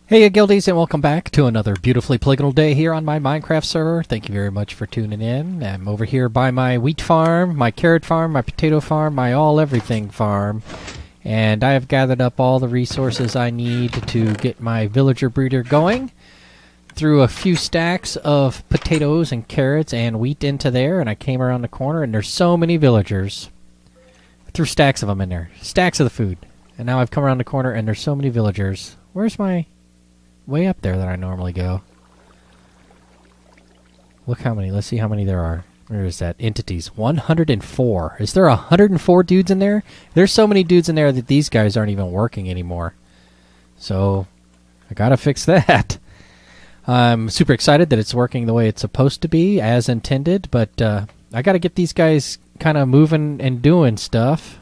Hey guildies, and welcome back to another beautifully polygonal day here on my Minecraft server. Thank you very much for tuning in. I'm over here by my wheat farm, my carrot farm, my potato farm, my all-everything farm. And I have gathered up all the resources I need to get my villager breeder going. Threw a few stacks of potatoes and carrots and wheat into there, and I came around the corner, and there's so many villagers. I threw stacks of them in there. Stacks of the food. And now I've come around the corner, and there's so many villagers. Where's my... way up there that I normally go. Look how many. Let's see how many there are. Where is that? Entities. 104. Is there 104 dudes in there? There's so many dudes in there that these guys aren't even working anymore. So, I gotta fix that. I'm super excited that it's working the way it's supposed to be, as intended, but I gotta get these guys kind of moving and doing stuff.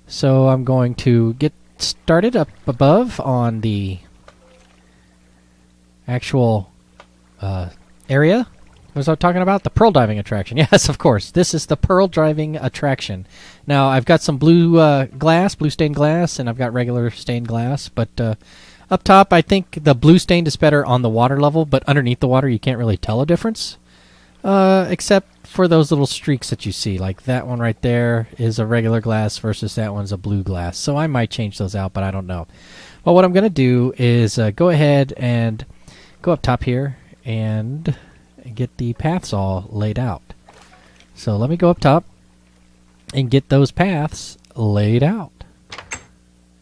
So I'm going to get started up above on the actual area. What was I talking about? The pearl diving attraction. Yes, of course. This is the pearl diving attraction. Now, I've got some blue glass, blue stained glass, and I've got regular stained glass. But up top, I think the blue stained is better on the water level, but underneath the water, you can't really tell a difference. Except for those little streaks that you see. Like that one right there is a regular glass versus that one's a blue glass. So I might change those out, but I don't know. Well, what I'm going to do is go ahead and go up top here and get the paths all laid out. So let me go up top and get those paths laid out.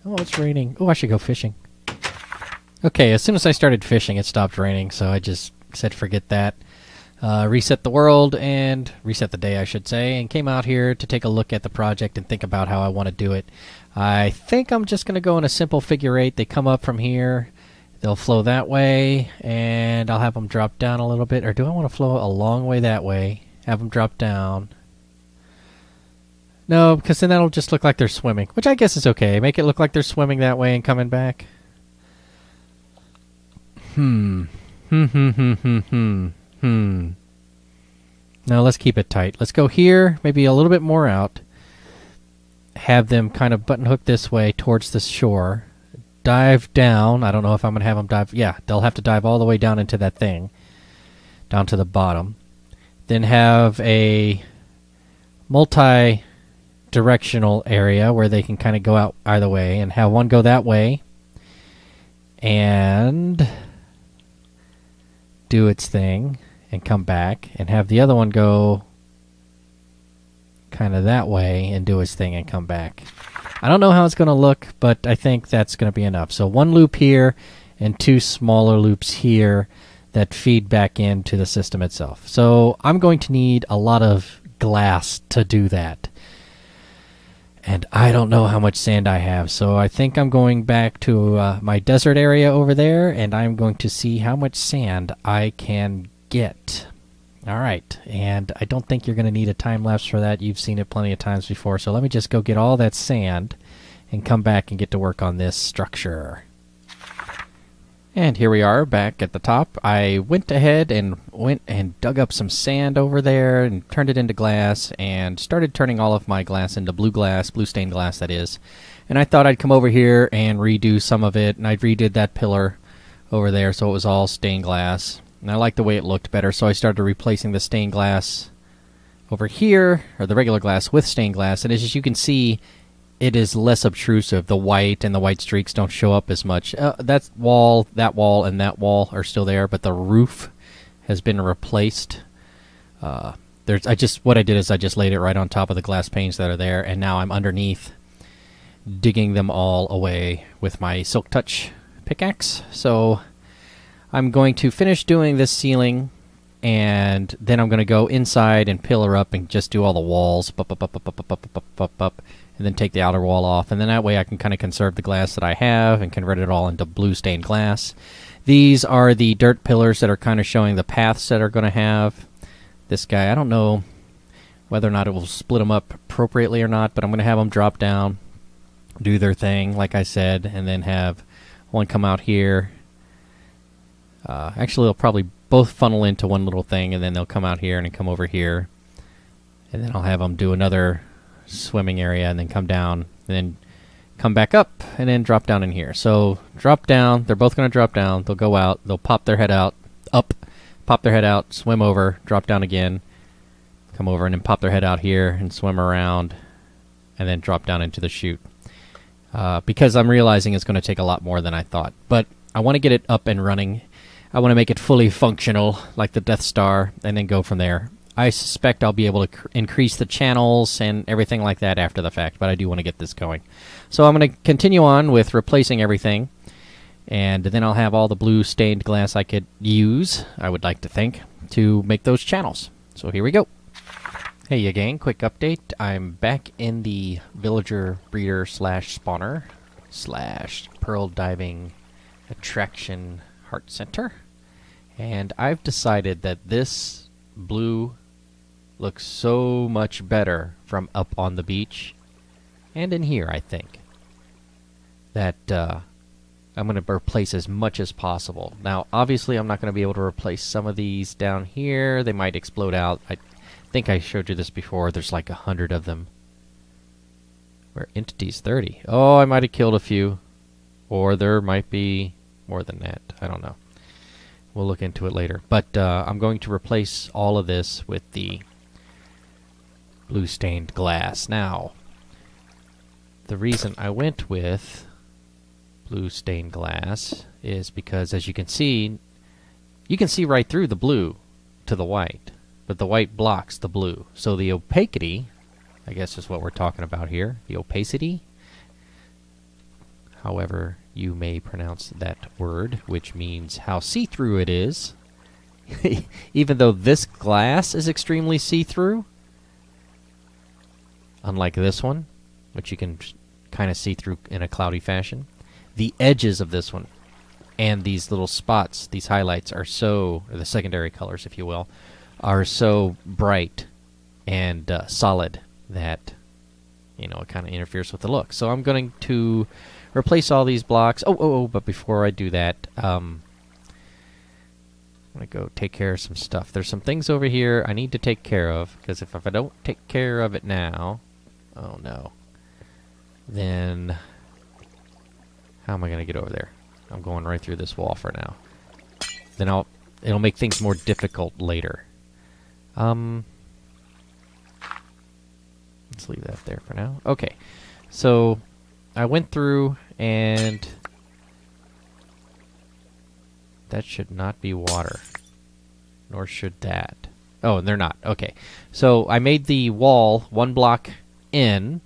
Oh, it's raining. Oh, I should go fishing. Okay, as soon as I started fishing, it stopped raining, so I just said forget that. Reset the world and reset the day, I should say, and came out here to take a look at the project and think about how I want to do it. I think I'm just going to go in a simple figure eight. They come up from here. They'll flow that way, and I'll have them drop down a little bit. Or do I want to flow a long way that way? Have them drop down. No, because then that'll just look like they're swimming, which I guess is okay. Make it look like they're swimming that way and coming back. Now let's keep it tight. Let's go here, maybe a little bit more out. Have them kind of button hook this way towards the shore. Dive down. I don't know if I'm going to have them dive. Yeah, they'll have to dive all the way down into that thing. Down to the bottom. Then have a multi-directional area where they can kind of go out either way. And have one go that way. And do its thing. And come back. And have the other one go kind of that way and do its thing and come back. I don't know how it's going to look, but I think that's going to be enough. So one loop here and two smaller loops here that feed back into the system itself. So I'm going to need a lot of glass to do that. And I don't know how much sand I have, so I think I'm going back to my desert area over there, and I'm going to see how much sand I can get. All right, and I don't think you're going to need a time lapse for that. You've seen it plenty of times before, so let me just go get all that sand and come back and get to work on this structure. And here we are back at the top. I went ahead and dug up some sand over there and turned it into glass and started turning all of my glass into blue glass, blue stained glass that is. And I thought I'd come over here and redo some of it, and I redid that pillar over there so it was all stained glass. And I liked the way it looked better, so I started replacing the stained glass over here, or the regular glass with stained glass. And as you can see, it is less obtrusive. The white and the white streaks don't show up as much. That wall, and that wall are still there, but the roof has been replaced. What I did is I just laid it right on top of the glass panes that are there, and now I'm underneath digging them all away with my Silk Touch pickaxe. So I'm going to finish doing this ceiling, and then I'm going to go inside and pillar up and just do all the walls, and then take the outer wall off. And then that way I can kind of conserve the glass that I have and convert it all into blue stained glass. These are the dirt pillars that are kind of showing the paths that are going to have. This guy, I don't know whether or not it will split them up appropriately or not, but I'm going to have them drop down, do their thing, like I said, and then have one come out here. Actually, they'll probably both funnel into one little thing, and then they'll come out here and come over here. And then I'll have them do another swimming area and then come down and then come back up, and then drop down in here. So drop down, they're both going to drop down, they'll go out, they'll pop their head out, up, pop their head out, swim over, drop down again, come over, and then pop their head out here and swim around, and then drop down into the chute. Because I'm realizing it's going to take a lot more than I thought. But I want to get it up and running. I want to make it fully functional, like the Death Star, and then go from there. I suspect I'll be able to increase the channels and everything like that after the fact, but I do want to get this going. So I'm going to continue on with replacing everything, and then I'll have all the blue stained glass I could use, I would like to think, to make those channels. So here we go. Hey again, quick update. I'm back in the villager breeder slash spawner slash pearl diving attraction heart center, and I've decided that this blue looks so much better from up on the beach and in here, I think, that I'm going to replace as much as possible. Now, obviously, I'm not going to be able to replace some of these down here. They might explode out. I think I showed you this before. There's like 100 of them. Where entities 30. Oh, I might have killed a few. Or there might be more than that. I don't know. We'll look into it later. But I'm going to replace all of this with the blue stained glass. Now, the reason I went with blue stained glass is because, as you can see right through the blue to the white, but the white blocks the blue. So the opacity, I guess is what we're talking about here, the opacity, however you may pronounce that word, which means how see-through it is. Even though this glass is extremely see-through, unlike this one, which you can kind of see through in a cloudy fashion, the edges of this one and these little spots, these highlights, are so, or the secondary colors, if you will, are so bright and solid that, you know, it kind of interferes with the look. So I'm going to replace all these blocks. But before I do that, I'm going to go take care of some stuff. There's some things over here I need to take care of, because if I don't take care of it now, oh no, then how am I going to get over there? I'm going right through this wall for now. Then it'll make things more difficult later. Let's leave that there for now. Okay, so I went through, and that should not be water, nor should that. Oh, and they're not. Okay, so I made the wall one block in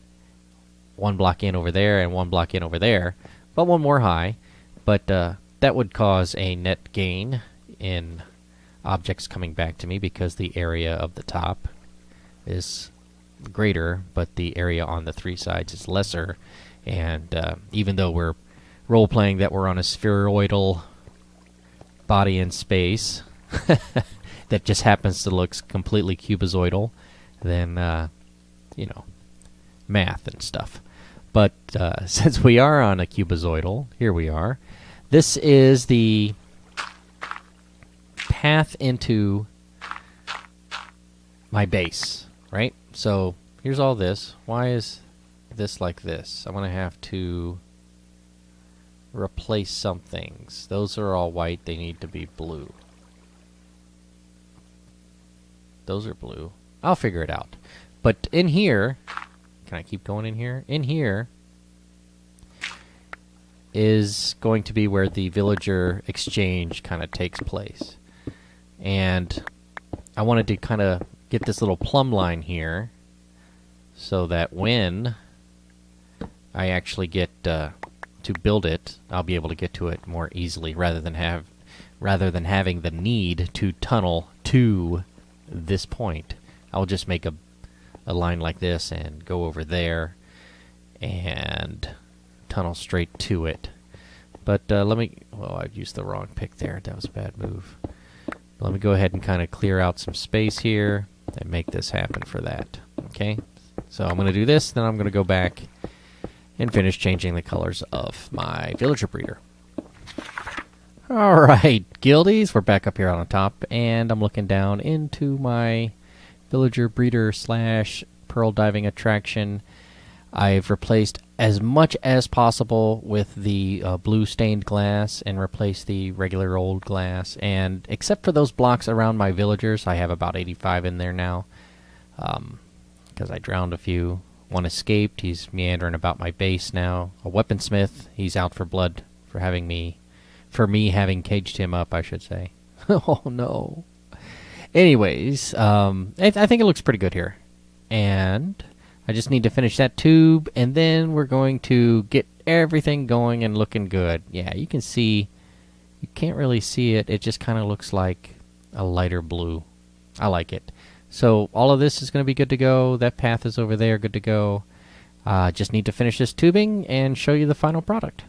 over there, and one block in over there, but one more high. But that would cause a net gain in objects coming back to me, because the area of the top is greater, but the area on the three sides is lesser. And even though we're role-playing that we're on a spheroidal body in space that just happens to look completely cubozoidal, then, you know, math and stuff. But since we are on a cubozoidal, here we are. This is the path into my base, right? So here's all this. Why is this like this? I'm going to have to replace some things. Those are all white. They need to be blue. Those are blue. I'll figure it out. But in here, can I keep going in here? In here is going to be where the villager exchange kind of takes place. And I wanted to kind of get this little plumb line here so that when I actually get to build it, I'll be able to get to it more easily, rather than having the need to tunnel to this point. I'll just make a line like this and go over there and tunnel straight to it. But I used the wrong pick there. That was a bad move. Let me go ahead and kind of clear out some space here and make this happen for that. Okay, so I'm going to do this, then I'm going to go back and finish changing the colors of my villager breeder. Alright, guildies, we're back up here on the top, and I'm looking down into my villager breeder slash pearl diving attraction. I've replaced as much as possible with the blue stained glass and replace the regular old glass. And except for those blocks around my villagers, I have about 85 in there now. Because I drowned a few. One escaped. He's meandering about my base now. A weaponsmith. He's out for blood for me having caged him up, I should say. Oh no. Anyways, I think it looks pretty good here. And I just need to finish that tube, and then we're going to get everything going and looking good. Yeah, you can see, you can't really see it. It just kind of looks like a lighter blue. I like it. So all of this is going to be good to go. That path is over there, good to go. Just need to finish this tubing and show you the final product.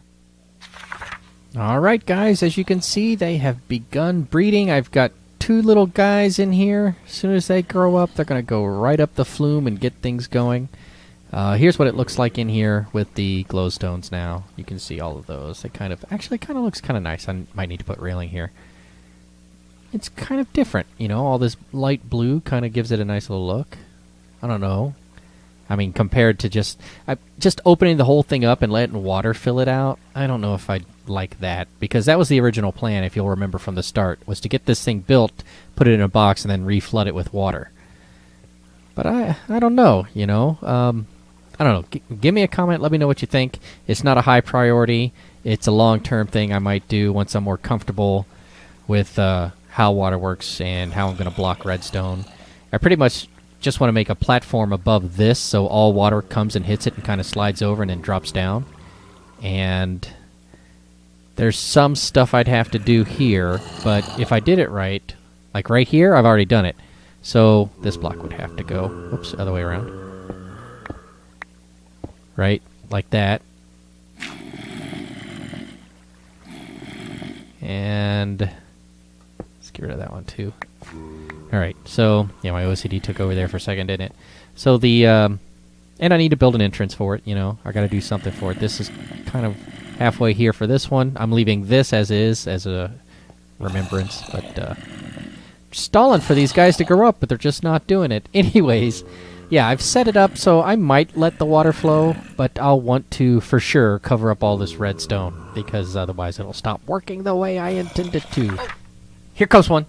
Alright guys, as you can see, they have begun breeding. I've got 2 little guys in here. As soon as they grow up, they're going to go right up the flume and get things going. Here's what it looks like in here with the glowstones now. You can see all of those. They kind of looks kind of nice. I might need to put railing here. It's kind of different, you know, all this light blue kind of gives it a nice little look. I don't know. I mean, compared to just opening the whole thing up and letting water fill it out, I don't know if I'd like that, because that was the original plan, if you'll remember from the start, was to get this thing built, put it in a box, and then reflood it with water. But I don't know, you know. I don't know. Give me a comment. Let me know what you think. It's not a high priority. It's a long-term thing I might do once I'm more comfortable with how water works and how I'm going to block redstone. I pretty much just want to make a platform above this so all water comes and hits it and kind of slides over and then drops down. And there's some stuff I'd have to do here, but if I did it right, like right here, I've already done it. So this block would have to go, oops, other way around. Right, like that. And let's get rid of that one too. Alright, so, yeah, my OCD took over there for a second, didn't it? So the, and I need to build an entrance for it, you know. I gotta do something for it. This is kind of halfway here for this one. I'm leaving this as is, as a remembrance, but, stalling for these guys to grow up, but they're just not doing it. Anyways, yeah, I've set it up so I might let the water flow, but I'll want to, for sure, cover up all this redstone, because otherwise it'll stop working the way I intended to. Here comes one.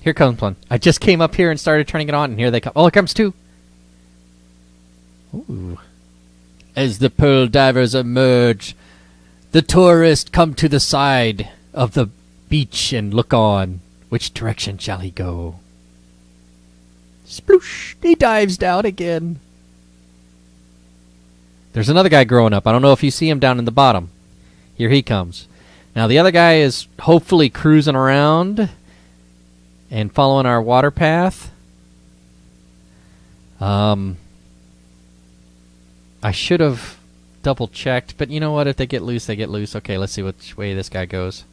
Here comes one. I just came up here and started turning it on, and here they come. Oh, here comes 2. Ooh. As the pearl divers emerge, the tourists come to the side of the beach and look on. Which direction shall he go? Sploosh! He dives down again. There's another guy growing up. I don't know if you see him down in the bottom. Here he comes. Now the other guy is hopefully cruising around and following our water path. I should have double checked, but you know what? If they get loose, they get loose. Okay, let's see which way this guy goes.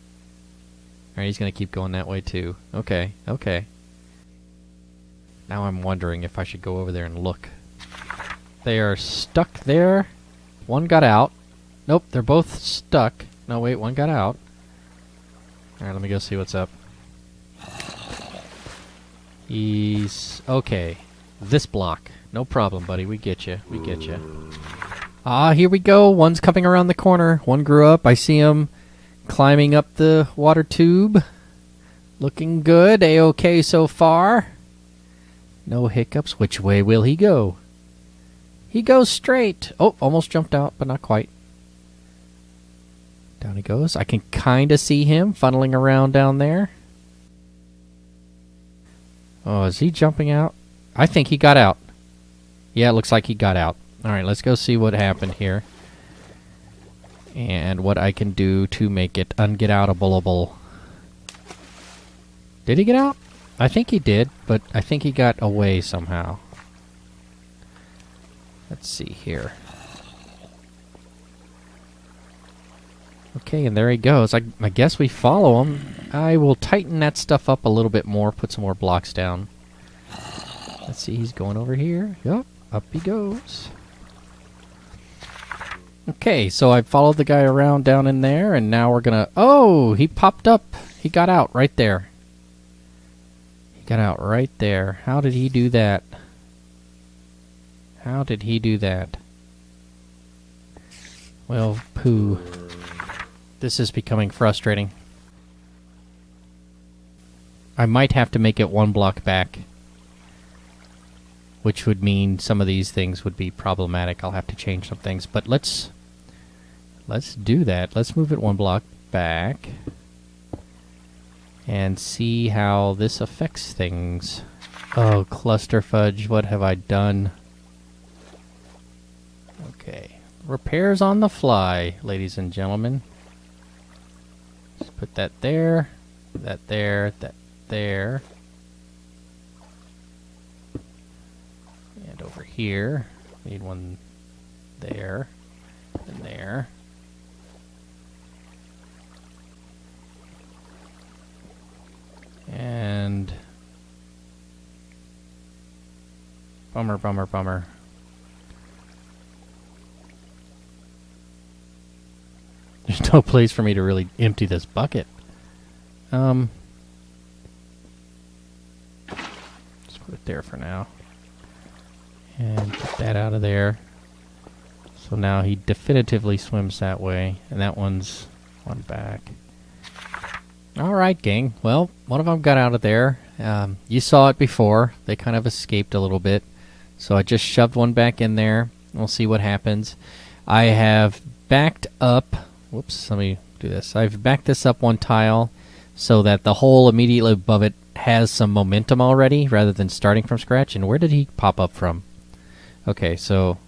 Alright, he's going to keep going that way too. Okay, okay. Now I'm wondering if I should go over there and look. They are stuck there. One got out. Nope, they're both stuck. No, wait, one got out. Alright, let me go see what's up. He's... okay. This block. No problem, buddy. We get you. We get you. Ah, here we go. One's coming around the corner. One grew up. I see him climbing up the water tube. Looking good. A-okay so far. No hiccups. Which way will he go? He goes straight. Oh, almost jumped out, but not quite. Down he goes. I can kind of see him funneling around down there. Oh, is he jumping out? I think he got out. Yeah, it looks like he got out. Alright, let's go see what happened here. And what I can do to make it unget-outable. Did he get out? I think he did, but I think he got away somehow. Let's see here. Okay, and there he goes. I guess we follow him. I will tighten that stuff up a little bit more, put some more blocks down. Let's see, he's going over here. Yup, up he goes. Okay, so I followed the guy around down in there, and now we're gonna... oh, he popped up. He got out right there. He got out right there. How did he do that? How did he do that? Well, poo. This is becoming frustrating. I might have to make it 1 block back, which would mean some of these things would be problematic. I'll have to change some things, but let's do that. Let's move it 1 block back and see how this affects things. Oh, cluster fudge, what have I done? Okay. Repairs on the fly, ladies and gentlemen. Let's put that there, that there, that there. And over here, need one there, and there. And bummer, bummer, bummer. There's no place for me to really empty this bucket. Just put it there for now. And get that out of there. So now he definitively swims that way. And that one's one back. Alright, gang. Well, one of them got out of there. You saw it before. They kind of escaped a little bit. So I just shoved one back in there. We'll see what happens. I have backed up... Whoops, let me do this. I've backed this up 1 tile so that the hole immediately above it has some momentum already rather than starting from scratch. And where did he pop up from? Okay, so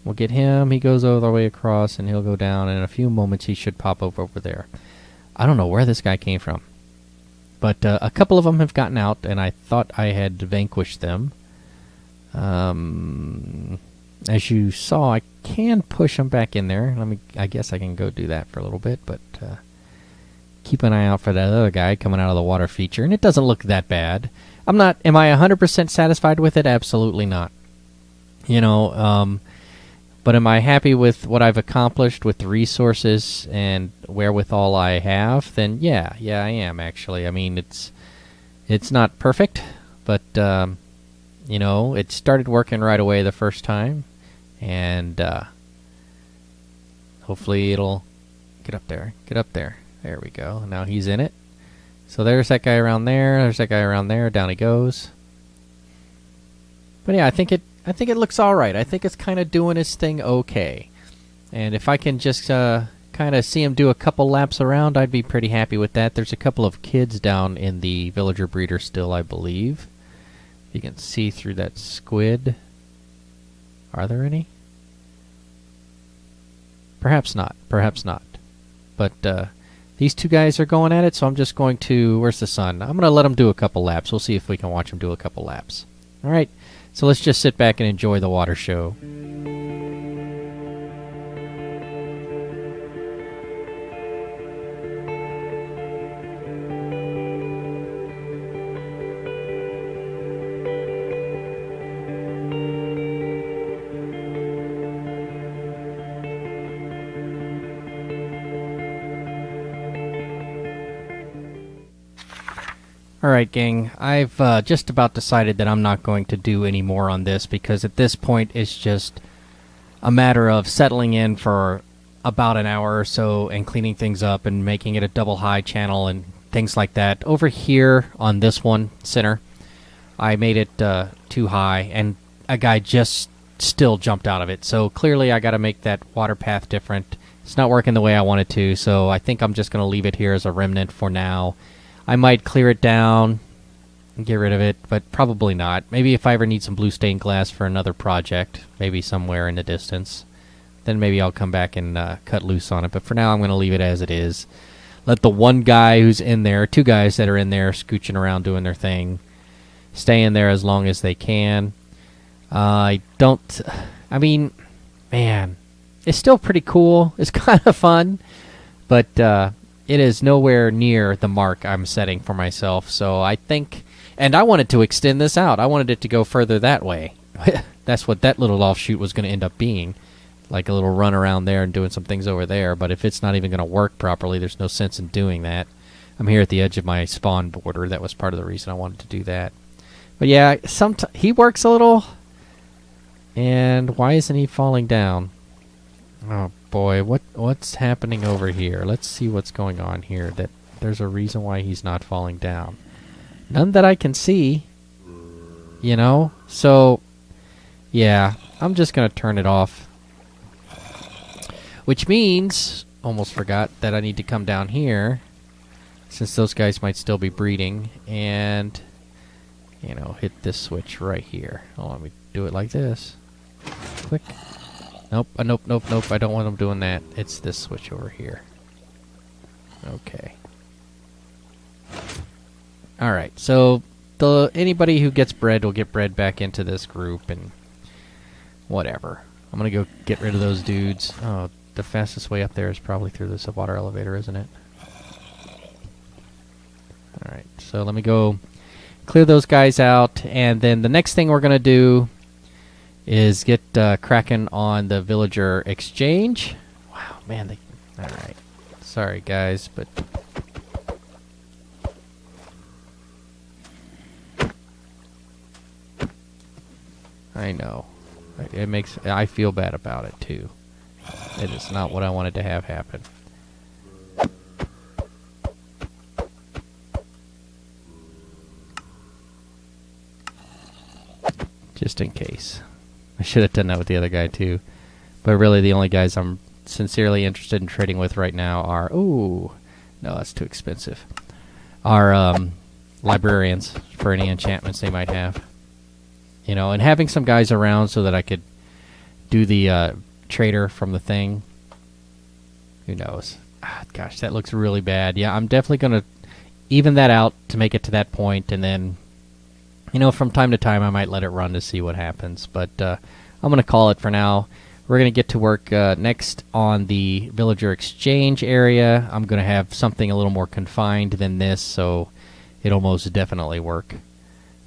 we'll get him. He goes all the way across and he'll go down. And in a few moments he should pop up over there. I don't know where this guy came from. But a couple of them have gotten out and I thought I had vanquished them. As you saw, I can push them back in there. I guess I can go do that for a little bit, but keep an eye out for that other guy coming out of the water feature, and it doesn't look that bad. Am I 100% satisfied with it? Absolutely not. You know, but am I happy with what I've accomplished with the resources and wherewithal I have? Then yeah, I am actually. I mean, it's not perfect, but you know, it started working right away the first time. And hopefully it'll get up there. Get up there. There we go. Now he's in it. So there's that guy around there. There's that guy around there. Down he goes. But yeah, I think it looks all right. I think it's kind of doing its thing okay. And if I can just kind of see him do a couple laps around, I'd be pretty happy with that. There's a couple of kids down in the villager breeder still, I believe. You can see through that squid. Are there any? Perhaps not. Perhaps not. But these 2 guys are going at it, so I'm just going to... Where's the sun? I'm going to let them do a couple laps. We'll see if we can watch them do a couple laps. All right. So let's just sit back and enjoy the water show. Alright, gang, I've just about decided that I'm not going to do any more on this because at this point it's just a matter of settling in for about an hour or so and cleaning things up and making it a double high channel and things like that. Over here on this one, center, I made it too high and a guy just still jumped out of it. So clearly I got to make that water path different. It's not working the way I want it to, so I think I'm just going to leave it here as a remnant for now. I might clear it down and get rid of it, but probably not. Maybe if I ever need some blue stained glass for another project, maybe somewhere in the distance, then maybe I'll come back and cut loose on it. But for now, I'm going to leave it as it is. Let the one guy who's in there, 2 guys that are in there scooching around doing their thing, stay in there as long as they can. I mean, man, it's still pretty cool. It's kind of fun, but it is nowhere near the mark I'm setting for myself. So I think, and I wanted to extend this out. I wanted it to go further that way. That's what that little offshoot was going to end up being, like a little run around there and doing some things over there. But if it's not even going to work properly, there's no sense in doing that. I'm here at the edge of my spawn border. That was part of the reason I wanted to do that. But yeah, he works a little. And why isn't he falling down? Oh, boy, what's happening over here? Let's see what's going on here. That there's a reason why he's not falling down. None that I can see. You know? So, yeah, I'm just going to turn it off. Which means, almost forgot, that I need to come down here, since those guys might still be breeding, and, you know, hit this switch right here. Oh, let me do it like this. Click. Nope, nope. I don't want them doing that. It's this switch over here. Okay. Alright, so anybody who gets bred will get bred back into this group, and whatever. I'm gonna go get rid of those dudes. Oh, the fastest way up there is probably through this water elevator, isn't it? Alright, so let me go clear those guys out, and then the next thing we're gonna do is get cracking on the villager exchange. Wow, man, alright. Sorry, guys, but... I know. I feel bad about it, too. It is not what I wanted to have happen. Just in case. I should have done that with the other guy, too. But really, the only guys I'm sincerely interested in trading with right now are... Ooh, no, that's too expensive. Are librarians for any enchantments they might have. You know, and having some guys around so that I could do the trader from the thing. Who knows? Gosh, that looks really bad. Yeah, I'm definitely going to even that out to make it to that point, and then, you know, from time to time I might let it run to see what happens. But I'm going to call it for now. We're going to get to work next on the villager exchange area. I'm going to have something a little more confined than this, so it'll most definitely work.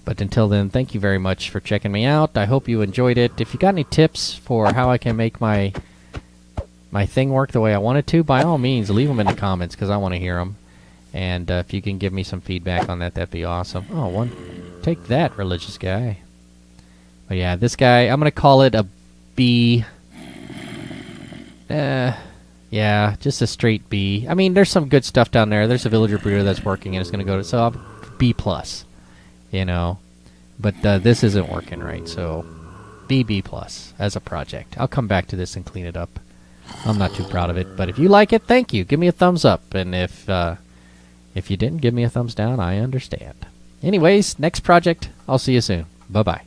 But until then, thank you very much for checking me out. I hope you enjoyed it. If you got any tips for how I can make my thing work the way I want it to, by all means, leave them in the comments, because I want to hear them. And if you can give me some feedback on that, that'd be awesome. Oh, take that, religious guy. But yeah, this guy, I'm going to call it a B. Yeah, just a straight B. I mean, there's some good stuff down there. There's a villager breeder that's working, and it's going to go to, so B+. You know, but this isn't working right, so B+ as a project. I'll come back to this and clean it up. I'm not too proud of it, but if you like it, thank you. Give me a thumbs up, and if you didn't, give me a thumbs down. I understand. Anyways, next project. I'll see you soon. Bye-bye.